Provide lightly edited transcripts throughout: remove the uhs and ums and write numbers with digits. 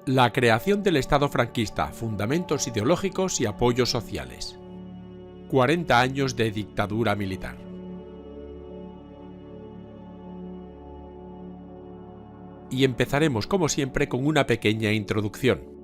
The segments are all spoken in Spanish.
La creación del Estado franquista, fundamentos ideológicos y apoyos sociales. 40 años de dictadura militar. Y empezaremos como siempre con una pequeña introducción.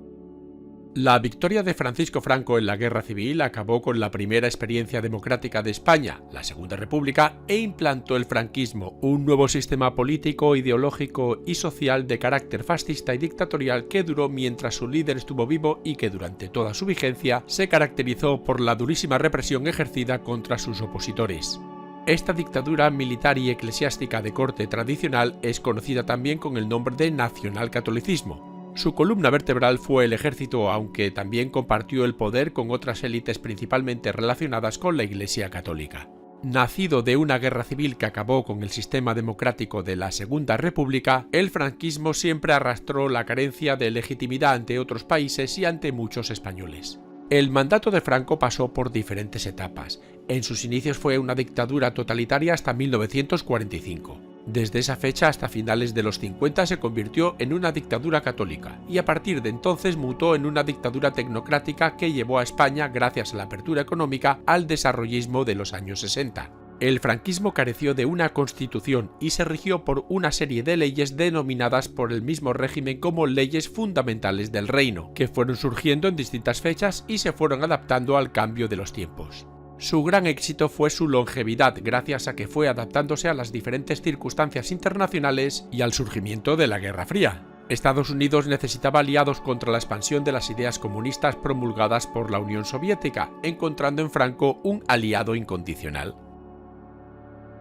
La victoria de Francisco Franco en la Guerra Civil acabó con la primera experiencia democrática de España, la Segunda República, e implantó el franquismo, un nuevo sistema político, ideológico y social de carácter fascista y dictatorial que duró mientras su líder estuvo vivo y que durante toda su vigencia se caracterizó por la durísima represión ejercida contra sus opositores. Esta dictadura militar y eclesiástica de corte tradicional es conocida también con el nombre de nacionalcatolicismo. Su columna vertebral fue el ejército, aunque también compartió el poder con otras élites principalmente relacionadas con la Iglesia católica. Nacido de una guerra civil que acabó con el sistema democrático de la Segunda República, el franquismo siempre arrastró la carencia de legitimidad ante otros países y ante muchos españoles. El mandato de Franco pasó por diferentes etapas. En sus inicios fue una dictadura totalitaria hasta 1945. Desde esa fecha hasta finales de los 50 se convirtió en una dictadura católica y a partir de entonces mutó en una dictadura tecnocrática que llevó a España, gracias a la apertura económica, al desarrollismo de los años 60. El franquismo careció de una constitución y se rigió por una serie de leyes denominadas por el mismo régimen como leyes fundamentales del reino, que fueron surgiendo en distintas fechas y se fueron adaptando al cambio de los tiempos. Su gran éxito fue su longevidad, gracias a que fue adaptándose a las diferentes circunstancias internacionales y al surgimiento de la Guerra Fría. Estados Unidos necesitaba aliados contra la expansión de las ideas comunistas promulgadas por la Unión Soviética, encontrando en Franco un aliado incondicional.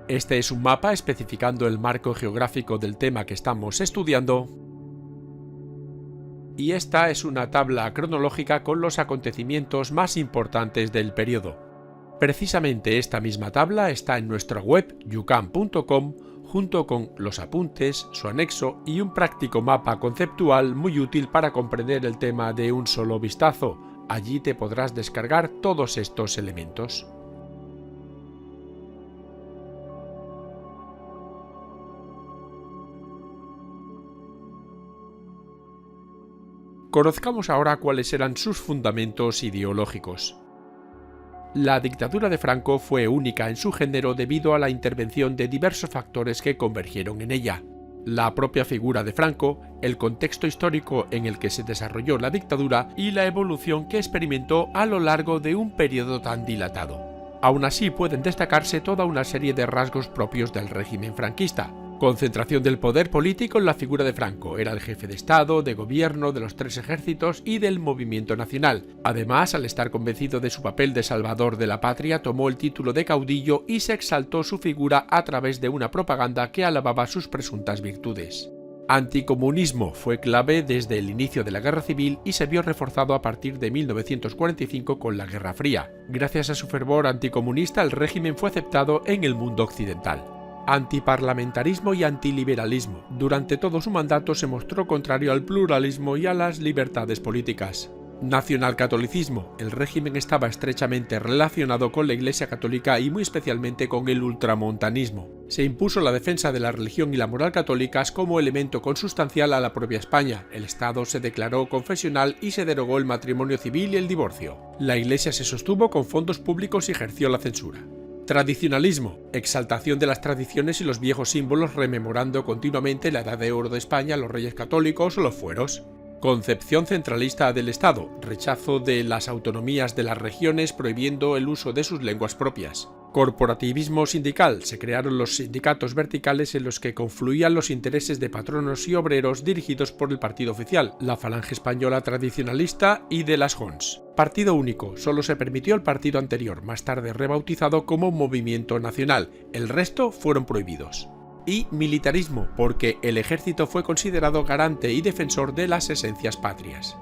Este es un mapa especificando el marco geográfico del tema que estamos estudiando. Y esta es una tabla cronológica con los acontecimientos más importantes del periodo. Precisamente esta misma tabla está en nuestra web yucam.com junto con los apuntes, su anexo y un práctico mapa conceptual muy útil para comprender el tema de un solo vistazo. Allí te podrás descargar todos estos elementos. Conozcamos ahora cuáles eran sus fundamentos ideológicos. La dictadura de Franco fue única en su género debido a la intervención de diversos factores que convergieron en ella. La propia figura de Franco, el contexto histórico en el que se desarrolló la dictadura y la evolución que experimentó a lo largo de un periodo tan dilatado. Aún así pueden destacarse toda una serie de rasgos propios del régimen franquista. Concentración del poder político en la figura de Franco. Era el jefe de Estado, de gobierno, de los tres ejércitos y del movimiento nacional. Además, al estar convencido de su papel de salvador de la patria, tomó el título de caudillo y se exaltó su figura a través de una propaganda que alababa sus presuntas virtudes. Anticomunismo fue clave desde el inicio de la Guerra Civil y se vio reforzado a partir de 1945 con la Guerra Fría. Gracias a su fervor anticomunista, el régimen fue aceptado en el mundo occidental. Antiparlamentarismo y antiliberalismo. Durante todo su mandato se mostró contrario al pluralismo y a las libertades políticas. Nacionalcatolicismo. El régimen estaba estrechamente relacionado con la Iglesia católica y muy especialmente con el ultramontanismo. Se impuso la defensa de la religión y la moral católicas como elemento consustancial a la propia España. El Estado se declaró confesional y se derogó el matrimonio civil y el divorcio. La Iglesia se sostuvo con fondos públicos y ejerció la censura. Tradicionalismo, exaltación de las tradiciones y los viejos símbolos rememorando continuamente la edad de oro de España, los reyes católicos o los fueros. Concepción centralista del Estado, rechazo de las autonomías de las regiones prohibiendo el uso de sus lenguas propias. Corporativismo sindical, se crearon los sindicatos verticales en los que confluían los intereses de patronos y obreros dirigidos por el partido oficial, la Falange Española tradicionalista y de las Jons. Partido único, solo se permitió el partido anterior, más tarde rebautizado como Movimiento Nacional, el resto fueron prohibidos. Y militarismo, porque el ejército fue considerado garante y defensor de las esencias patrias.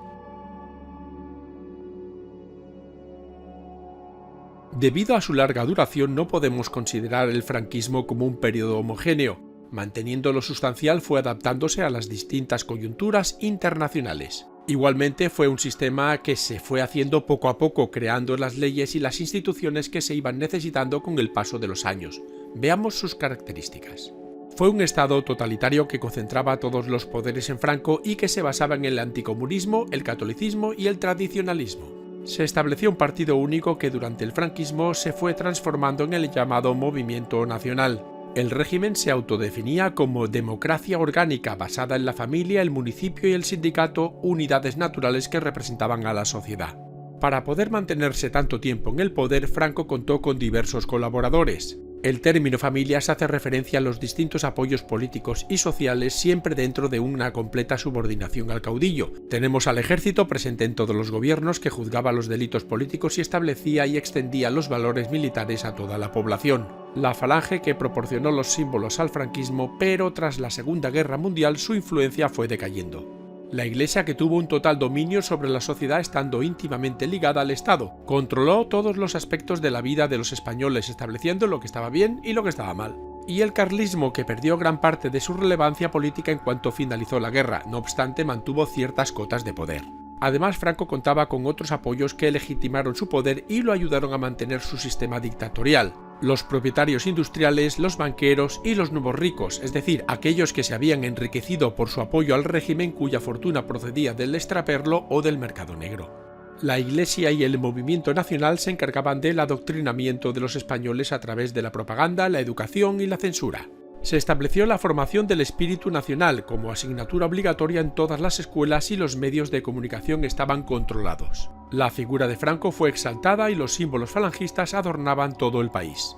Debido a su larga duración no podemos considerar el franquismo como un periodo homogéneo. Manteniendo lo sustancial fue adaptándose a las distintas coyunturas internacionales. Igualmente fue un sistema que se fue haciendo poco a poco, creando las leyes y las instituciones que se iban necesitando con el paso de los años. Veamos sus características. Fue un estado totalitario que concentraba todos los poderes en Franco y que se basaba en el anticomunismo, el catolicismo y el tradicionalismo. Se estableció un partido único que durante el franquismo se fue transformando en el llamado Movimiento Nacional. El régimen se autodefinía como democracia orgánica basada en la familia, el municipio y el sindicato, unidades naturales que representaban a la sociedad. Para poder mantenerse tanto tiempo en el poder, Franco contó con diversos colaboradores. El término familias hace referencia a los distintos apoyos políticos y sociales siempre dentro de una completa subordinación al caudillo. Tenemos al ejército presente en todos los gobiernos que juzgaba los delitos políticos y establecía y extendía los valores militares a toda la población. La falange que proporcionó los símbolos al franquismo, pero tras la Segunda Guerra Mundial su influencia fue decayendo. La Iglesia, que tuvo un total dominio sobre la sociedad estando íntimamente ligada al Estado, controló todos los aspectos de la vida de los españoles, estableciendo lo que estaba bien y lo que estaba mal. Y el carlismo, que perdió gran parte de su relevancia política en cuanto finalizó la guerra, no obstante mantuvo ciertas cotas de poder. Además, Franco contaba con otros apoyos que legitimaron su poder y lo ayudaron a mantener su sistema dictatorial. Los propietarios industriales, los banqueros y los nuevos ricos, es decir, aquellos que se habían enriquecido por su apoyo al régimen cuya fortuna procedía del extraperlo o del mercado negro. La Iglesia y el movimiento nacional se encargaban del adoctrinamiento de los españoles a través de la propaganda, la educación y la censura. Se estableció la formación del espíritu nacional como asignatura obligatoria en todas las escuelas y los medios de comunicación estaban controlados. La figura de Franco fue exaltada y los símbolos falangistas adornaban todo el país.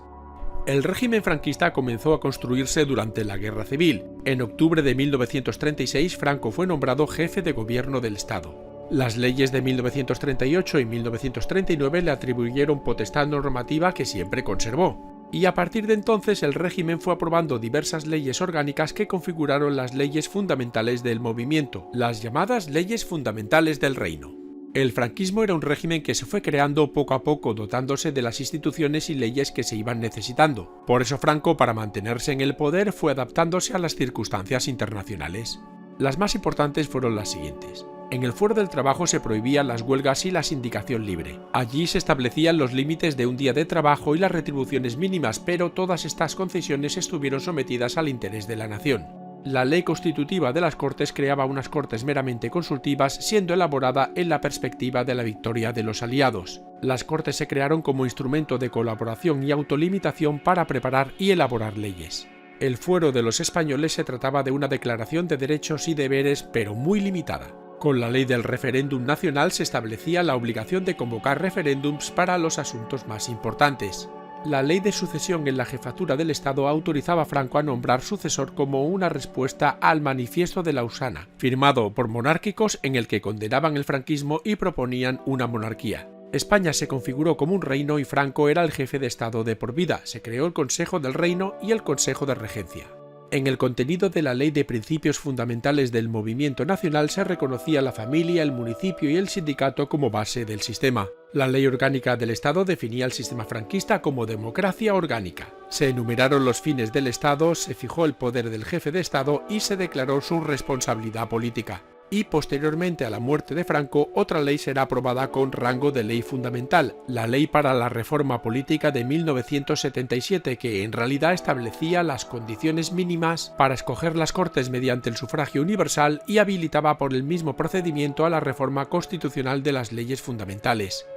El régimen franquista comenzó a construirse durante la Guerra Civil. En octubre de 1936, Franco fue nombrado jefe de gobierno del Estado. Las leyes de 1938 y 1939 le atribuyeron potestad normativa que siempre conservó. Y a partir de entonces el régimen fue aprobando diversas leyes orgánicas que configuraron las leyes fundamentales del movimiento, las llamadas leyes fundamentales del reino. El franquismo era un régimen que se fue creando poco a poco, dotándose de las instituciones y leyes que se iban necesitando. Por eso Franco, para mantenerse en el poder, fue adaptándose a las circunstancias internacionales. Las más importantes fueron las siguientes. En el fuero del trabajo se prohibían las huelgas y la sindicación libre. Allí se establecían los límites de un día de trabajo y las retribuciones mínimas, pero todas estas concesiones estuvieron sometidas al interés de la nación. La ley constitutiva de las Cortes creaba unas Cortes meramente consultivas, siendo elaborada en la perspectiva de la victoria de los aliados. Las Cortes se crearon como instrumento de colaboración y autolimitación para preparar y elaborar leyes. El fuero de los españoles se trataba de una declaración de derechos y deberes, pero muy limitada. Con la ley del referéndum nacional se establecía la obligación de convocar referéndums para los asuntos más importantes. La ley de sucesión en la jefatura del Estado autorizaba a Franco a nombrar sucesor como una respuesta al Manifiesto de Lausana, firmado por monárquicos en el que condenaban el franquismo y proponían una monarquía. España se configuró como un reino y Franco era el jefe de Estado de por vida. Se creó el Consejo del Reino y el Consejo de Regencia. En el contenido de la Ley de Principios Fundamentales del Movimiento Nacional se reconocía la familia, el municipio y el sindicato como base del sistema. La Ley Orgánica del Estado definía el sistema franquista como democracia orgánica. Se enumeraron los fines del Estado, se fijó el poder del jefe de Estado y se declaró su responsabilidad política. Y posteriormente a la muerte de Franco, otra ley será aprobada con rango de ley fundamental, la Ley para la Reforma Política de 1977, que en realidad establecía las condiciones mínimas para escoger las Cortes mediante el sufragio universal y habilitaba por el mismo procedimiento a la reforma constitucional de las leyes fundamentales.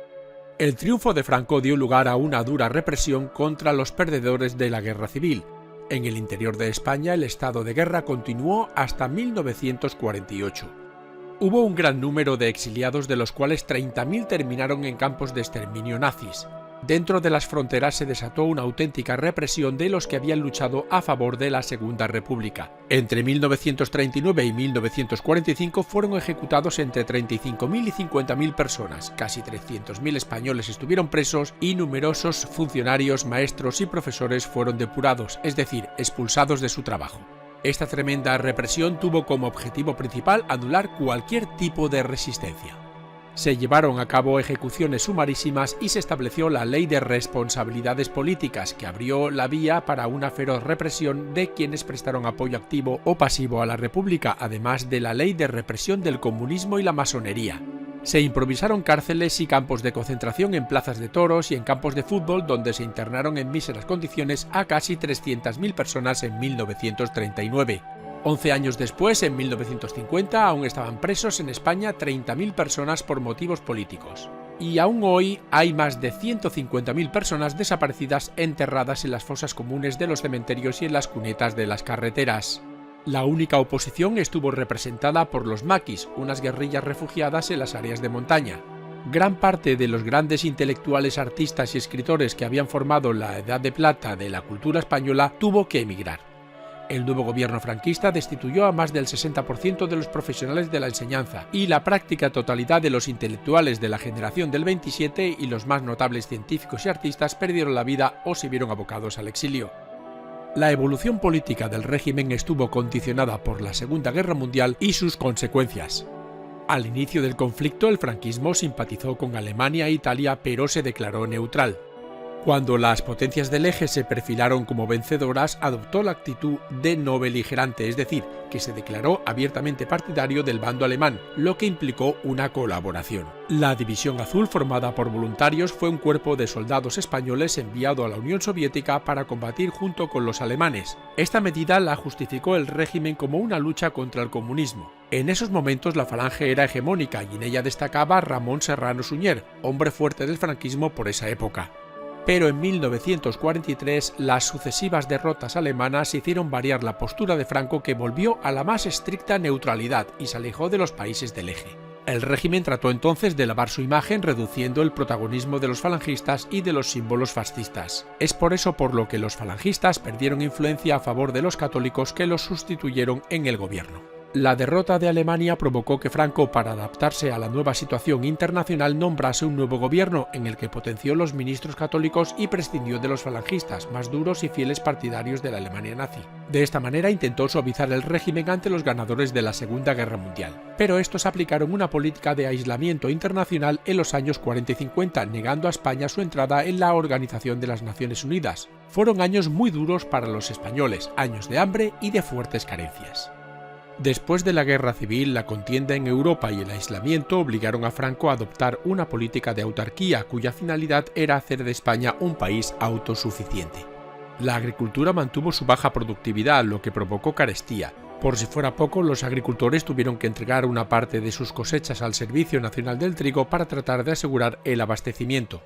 El triunfo de Franco dio lugar a una dura represión contra los perdedores de la Guerra Civil. En el interior de España el estado de guerra continuó hasta 1948. Hubo un gran número de exiliados, de los cuales 30.000 terminaron en campos de exterminio nazis. Dentro de las fronteras se desató una auténtica represión de los que habían luchado a favor de la Segunda República. Entre 1939 y 1945 fueron ejecutados entre 35.000 y 50.000 personas, casi 300.000 españoles estuvieron presos y numerosos funcionarios, maestros y profesores fueron depurados, es decir, expulsados de su trabajo. Esta tremenda represión tuvo como objetivo principal anular cualquier tipo de resistencia. Se llevaron a cabo ejecuciones sumarísimas y se estableció la Ley de Responsabilidades Políticas, que abrió la vía para una feroz represión de quienes prestaron apoyo activo o pasivo a la República, además de la Ley de Represión del Comunismo y la Masonería. Se improvisaron cárceles y campos de concentración en plazas de toros y en campos de fútbol, donde se internaron en míseras condiciones a casi 300.000 personas en 1939. 11 años después, en 1950, aún estaban presos en España 30.000 personas por motivos políticos. Y aún hoy hay más de 150.000 personas desaparecidas enterradas en las fosas comunes de los cementerios y en las cunetas de las carreteras. La única oposición estuvo representada por los maquis, unas guerrillas refugiadas en las áreas de montaña. Gran parte de los grandes intelectuales, artistas y escritores que habían formado la Edad de Plata de la cultura española tuvo que emigrar. El nuevo gobierno franquista destituyó a más del 60% de los profesionales de la enseñanza y la práctica totalidad de los intelectuales de la generación del 27 y los más notables científicos y artistas perdieron la vida o se vieron abocados al exilio. La evolución política del régimen estuvo condicionada por la Segunda Guerra Mundial y sus consecuencias. Al inicio del conflicto, el franquismo simpatizó con Alemania e Italia, pero se declaró neutral. Cuando las potencias del eje se perfilaron como vencedoras, adoptó la actitud de no beligerante, es decir, que se declaró abiertamente partidario del bando alemán, lo que implicó una colaboración. La División Azul, formada por voluntarios, fue un cuerpo de soldados españoles enviado a la Unión Soviética para combatir junto con los alemanes. Esta medida la justificó el régimen como una lucha contra el comunismo. En esos momentos la Falange era hegemónica y en ella destacaba Ramón Serrano Suñer, hombre fuerte del franquismo por esa época. Pero en 1943 las sucesivas derrotas alemanas hicieron variar la postura de Franco, que volvió a la más estricta neutralidad y se alejó de los países del eje. El régimen trató entonces de lavar su imagen, reduciendo el protagonismo de los falangistas y de los símbolos fascistas. Es por eso por lo que los falangistas perdieron influencia a favor de los católicos, que los sustituyeron en el gobierno. La derrota de Alemania provocó que Franco, para adaptarse a la nueva situación internacional, nombrase un nuevo gobierno en el que potenció los ministros católicos y prescindió de los falangistas, más duros y fieles partidarios de la Alemania nazi. De esta manera intentó suavizar el régimen ante los ganadores de la Segunda Guerra Mundial. Pero estos aplicaron una política de aislamiento internacional en los años 40 y 50, negando a España su entrada en la Organización de las Naciones Unidas. Fueron años muy duros para los españoles, años de hambre y de fuertes carencias. Después de la guerra civil, la contienda en Europa y el aislamiento obligaron a Franco a adoptar una política de autarquía cuya finalidad era hacer de España un país autosuficiente. La agricultura mantuvo su baja productividad, lo que provocó carestía. Por si fuera poco, los agricultores tuvieron que entregar una parte de sus cosechas al Servicio Nacional del Trigo para tratar de asegurar el abastecimiento.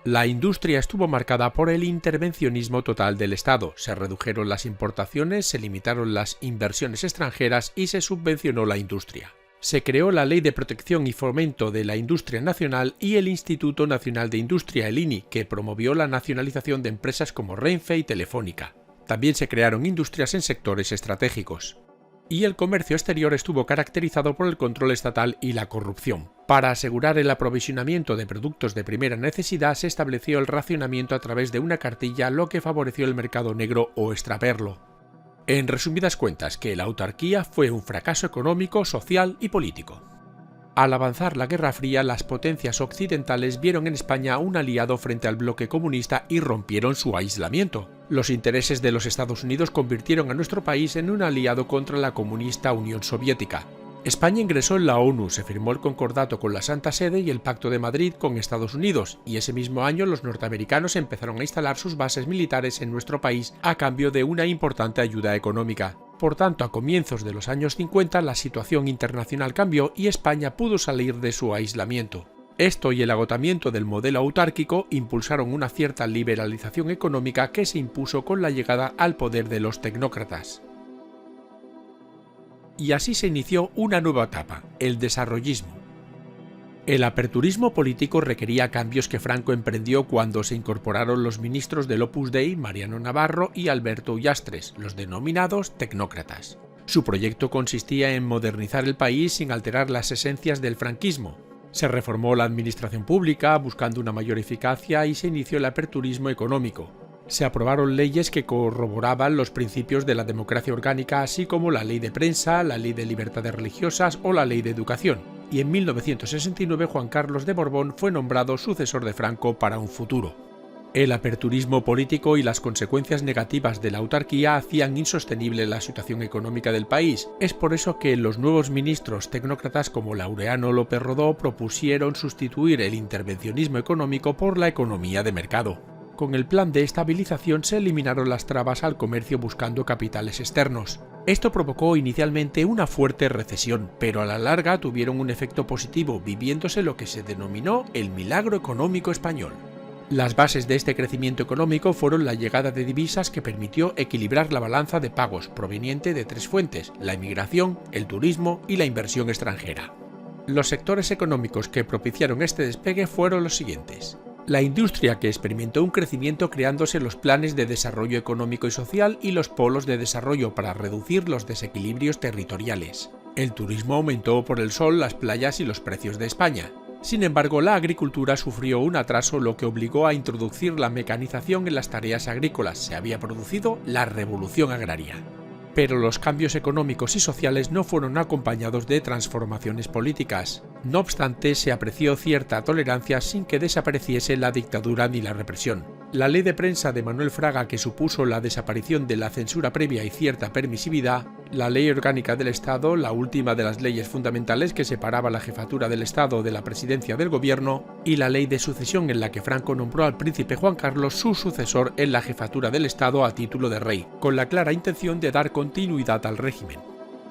La industria estuvo marcada por el intervencionismo total del Estado. Se redujeron las importaciones, se limitaron las inversiones extranjeras y se subvencionó la industria. Se creó la Ley de Protección y Fomento de la Industria Nacional y el Instituto Nacional de Industria, el INI, que promovió la nacionalización de empresas como Renfe y Telefónica. También se crearon industrias en sectores estratégicos. Y el comercio exterior estuvo caracterizado por el control estatal y la corrupción. Para asegurar el aprovisionamiento de productos de primera necesidad, se estableció el racionamiento a través de una cartilla, lo que favoreció el mercado negro o extraperlo. En resumidas cuentas, que la autarquía fue un fracaso económico, social y político. Al avanzar la Guerra Fría, las potencias occidentales vieron en España un aliado frente al bloque comunista y rompieron su aislamiento. Los intereses de los Estados Unidos convirtieron a nuestro país en un aliado contra la comunista Unión Soviética. España ingresó en la ONU, se firmó el concordato con la Santa Sede y el Pacto de Madrid con Estados Unidos, y ese mismo año los norteamericanos empezaron a instalar sus bases militares en nuestro país a cambio de una importante ayuda económica. Por tanto, a comienzos de los años 50 la situación internacional cambió y España pudo salir de su aislamiento. Esto y el agotamiento del modelo autárquico impulsaron una cierta liberalización económica que se impuso con la llegada al poder de los tecnócratas. Y así se inició una nueva etapa, el desarrollismo. El aperturismo político requería cambios que Franco emprendió cuando se incorporaron los ministros del Opus Dei, Mariano Navarro y Alberto Ullastres, los denominados tecnócratas. Su proyecto consistía en modernizar el país sin alterar las esencias del franquismo. Se reformó la administración pública buscando una mayor eficacia y se inició el aperturismo económico. Se aprobaron leyes que corroboraban los principios de la democracia orgánica, así como la ley de prensa, la ley de libertades religiosas o la ley de educación. Y en 1969 Juan Carlos de Borbón fue nombrado sucesor de Franco para un futuro. El aperturismo político y las consecuencias negativas de la autarquía hacían insostenible la situación económica del país. Es por eso que los nuevos ministros tecnócratas como Laureano López Rodó propusieron sustituir el intervencionismo económico por la economía de mercado. Con el plan de estabilización se eliminaron las trabas al comercio buscando capitales externos. Esto provocó inicialmente una fuerte recesión, pero a la larga tuvieron un efecto positivo, viviéndose lo que se denominó el milagro económico español. Las bases de este crecimiento económico fueron la llegada de divisas que permitió equilibrar la balanza de pagos proveniente de tres fuentes: la inmigración, el turismo y la inversión extranjera. Los sectores económicos que propiciaron este despegue fueron los siguientes: la industria, que experimentó un crecimiento creándose los planes de desarrollo económico y social y los polos de desarrollo para reducir los desequilibrios territoriales. El turismo aumentó por el sol, las playas y los precios de España. Sin embargo, la agricultura sufrió un atraso, lo que obligó a introducir la mecanización en las tareas agrícolas. Se había producido la revolución agraria. Pero los cambios económicos y sociales no fueron acompañados de transformaciones políticas. No obstante, se apreció cierta tolerancia sin que desapareciese la dictadura ni la represión. La ley de prensa de Manuel Fraga, que supuso la desaparición de la censura previa y cierta permisividad, la ley orgánica del Estado, la última de las leyes fundamentales que separaba la jefatura del Estado de la presidencia del gobierno, y la ley de sucesión en la que Franco nombró al príncipe Juan Carlos su sucesor en la jefatura del Estado a título de rey, con la clara intención de dar continuidad al régimen.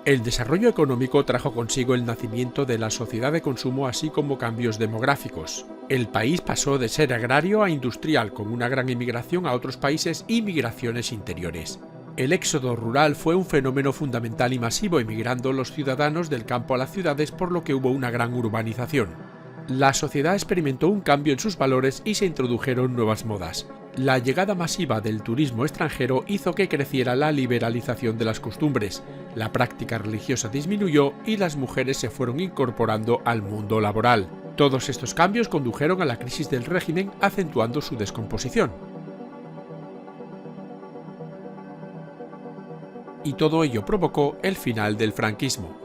El desarrollo económico trajo consigo el nacimiento de la sociedad de consumo, así como cambios demográficos. El país pasó de ser agrario a industrial, con una gran inmigración a otros países y migraciones interiores. El éxodo rural fue un fenómeno fundamental y masivo, emigrando los ciudadanos del campo a las ciudades, por lo que hubo una gran urbanización. La sociedad experimentó un cambio en sus valores y se introdujeron nuevas modas. La llegada masiva del turismo extranjero hizo que creciera la liberalización de las costumbres, la práctica religiosa disminuyó y las mujeres se fueron incorporando al mundo laboral. Todos estos cambios condujeron a la crisis del régimen, acentuando su descomposición. Y todo ello provocó el final del franquismo.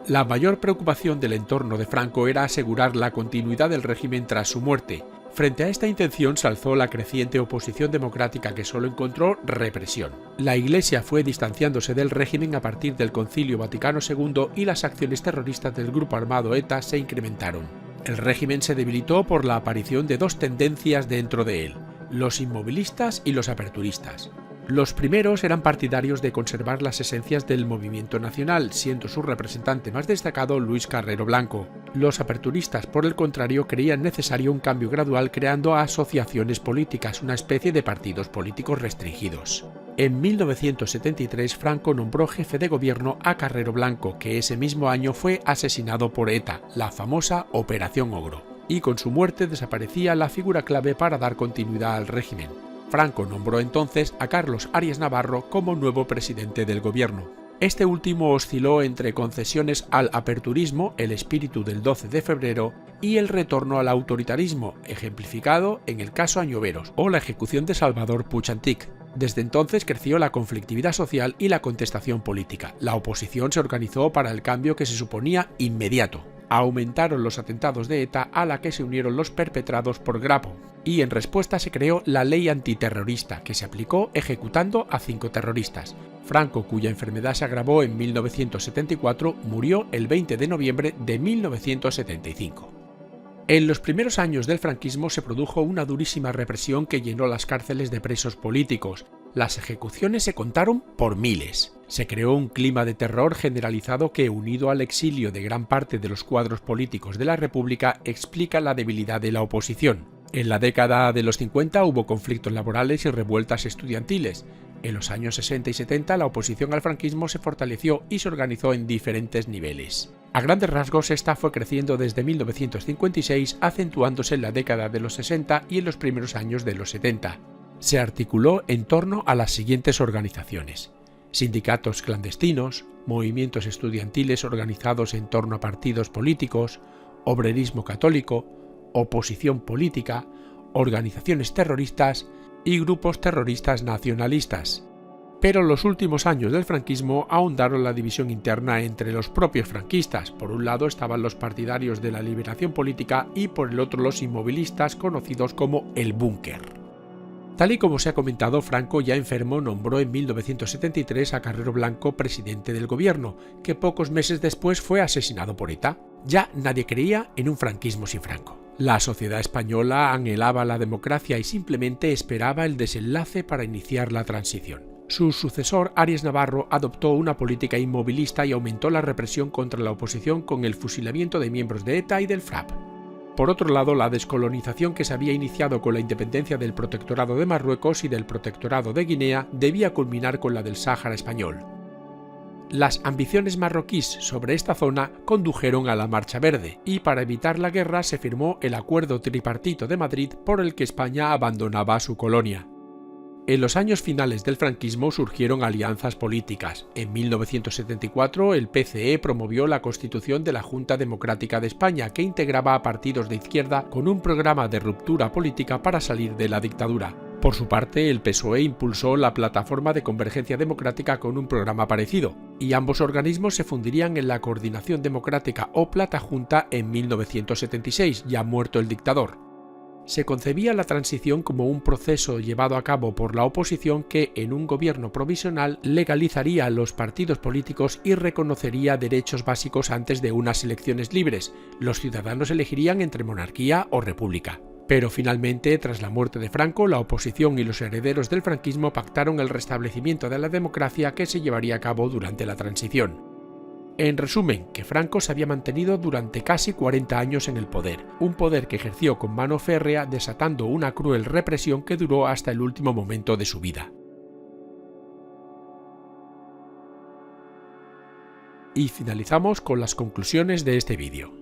La mayor preocupación del entorno de Franco era asegurar la continuidad del régimen tras su muerte. Frente a esta intención se alzó la creciente oposición democrática, que solo encontró represión. La Iglesia fue distanciándose del régimen a partir del Concilio Vaticano II y las acciones terroristas del grupo armado ETA se incrementaron. El régimen se debilitó por la aparición de dos tendencias dentro de él: los inmovilistas y los aperturistas. Los primeros eran partidarios de conservar las esencias del movimiento nacional, siendo su representante más destacado Luis Carrero Blanco. Los aperturistas, por el contrario, creían necesario un cambio gradual, creando asociaciones políticas, una especie de partidos políticos restringidos. En 1973, Franco nombró jefe de gobierno a Carrero Blanco, que ese mismo año fue asesinado por ETA, la famosa Operación Ogro, y con su muerte desaparecía la figura clave para dar continuidad al régimen. Franco nombró entonces a Carlos Arias Navarro como nuevo presidente del gobierno. Este último osciló entre concesiones al aperturismo, el espíritu del 12 de febrero, y el retorno al autoritarismo, ejemplificado en el caso Añoveros o la ejecución de Salvador Puig Antich. Desde entonces creció la conflictividad social y la contestación política. La oposición se organizó para el cambio que se suponía inmediato. Aumentaron los atentados de ETA, a la que se unieron los perpetrados por Grapo, y en respuesta se creó la ley antiterrorista, que se aplicó ejecutando a 5 terroristas. Franco, cuya enfermedad se agravó en 1974, murió el 20 de noviembre de 1975. En los primeros años del franquismo se produjo una durísima represión que llenó las cárceles de presos políticos. Las ejecuciones se contaron por miles. Se creó un clima de terror generalizado que, unido al exilio de gran parte de los cuadros políticos de la República, explica la debilidad de la oposición. En la década de los 50 hubo conflictos laborales y revueltas estudiantiles. En los años 60 y 70 la oposición al franquismo se fortaleció y se organizó en diferentes niveles. A grandes rasgos, esta fue creciendo desde 1956, acentuándose en la década de los 60 y en los primeros años de los 70. Se articuló en torno a las siguientes organizaciones: sindicatos clandestinos, movimientos estudiantiles organizados en torno a partidos políticos, obrerismo católico, oposición política, organizaciones terroristas y grupos terroristas nacionalistas. Pero los últimos años del franquismo ahondaron la división interna entre los propios franquistas. Por un lado estaban los partidarios de la liberación política y por el otro los inmovilistas, conocidos como el búnker. Tal y como se ha comentado, Franco, ya enfermo, nombró en 1973 a Carrero Blanco presidente del gobierno, que pocos meses después fue asesinado por ETA. Ya nadie creía en un franquismo sin Franco. La sociedad española anhelaba la democracia y simplemente esperaba el desenlace para iniciar la transición. Su sucesor, Arias Navarro, adoptó una política inmovilista y aumentó la represión contra la oposición con el fusilamiento de miembros de ETA y del FRAP. Por otro lado, la descolonización que se había iniciado con la independencia del Protectorado de Marruecos y del Protectorado de Guinea debía culminar con la del Sáhara español. Las ambiciones marroquíes sobre esta zona condujeron a la Marcha Verde, y para evitar la guerra se firmó el Acuerdo Tripartito de Madrid por el que España abandonaba su colonia. En los años finales del franquismo surgieron alianzas políticas. En 1974 el PCE promovió la constitución de la Junta Democrática de España, que integraba a partidos de izquierda con un programa de ruptura política para salir de la dictadura. Por su parte, el PSOE impulsó la Plataforma de Convergencia Democrática con un programa parecido, y ambos organismos se fundirían en la Coordinación Democrática o Platajunta en 1976, ya muerto el dictador. Se concebía la transición como un proceso llevado a cabo por la oposición que, en un gobierno provisional, legalizaría los partidos políticos y reconocería derechos básicos antes de unas elecciones libres. Los ciudadanos elegirían entre monarquía o república. Pero finalmente, tras la muerte de Franco, la oposición y los herederos del franquismo pactaron el restablecimiento de la democracia que se llevaría a cabo durante la transición. En resumen, que Franco se había mantenido durante casi 40 años en el poder, un poder que ejerció con mano férrea, desatando una cruel represión que duró hasta el último momento de su vida. Y finalizamos con las conclusiones de este vídeo.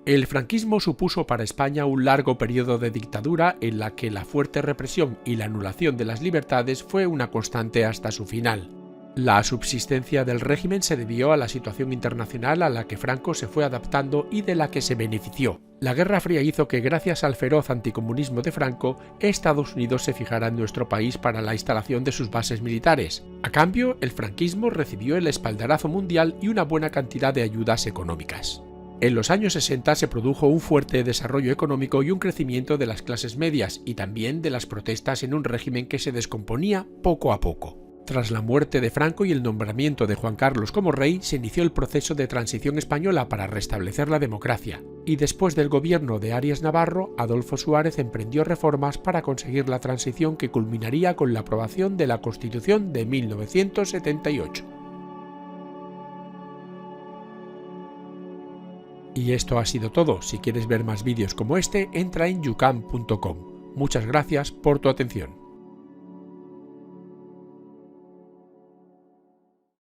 El franquismo supuso para España un largo periodo de dictadura en la que la fuerte represión y la anulación de las libertades fue una constante hasta su final. La subsistencia del régimen se debió a la situación internacional a la que Franco se fue adaptando y de la que se benefició. La Guerra Fría hizo que, gracias al feroz anticomunismo de Franco, Estados Unidos se fijara en nuestro país para la instalación de sus bases militares. A cambio, el franquismo recibió el espaldarazo mundial y una buena cantidad de ayudas económicas. En los años 60 se produjo un fuerte desarrollo económico y un crecimiento de las clases medias y también de las protestas en un régimen que se descomponía poco a poco. Tras la muerte de Franco y el nombramiento de Juan Carlos como rey, se inició el proceso de transición española para restablecer la democracia, y después del gobierno de Arias Navarro, Adolfo Suárez emprendió reformas para conseguir la transición que culminaría con la aprobación de la Constitución de 1978. Y esto ha sido todo. Si quieres ver más vídeos como este, entra en youcam.com. Muchas gracias por tu atención.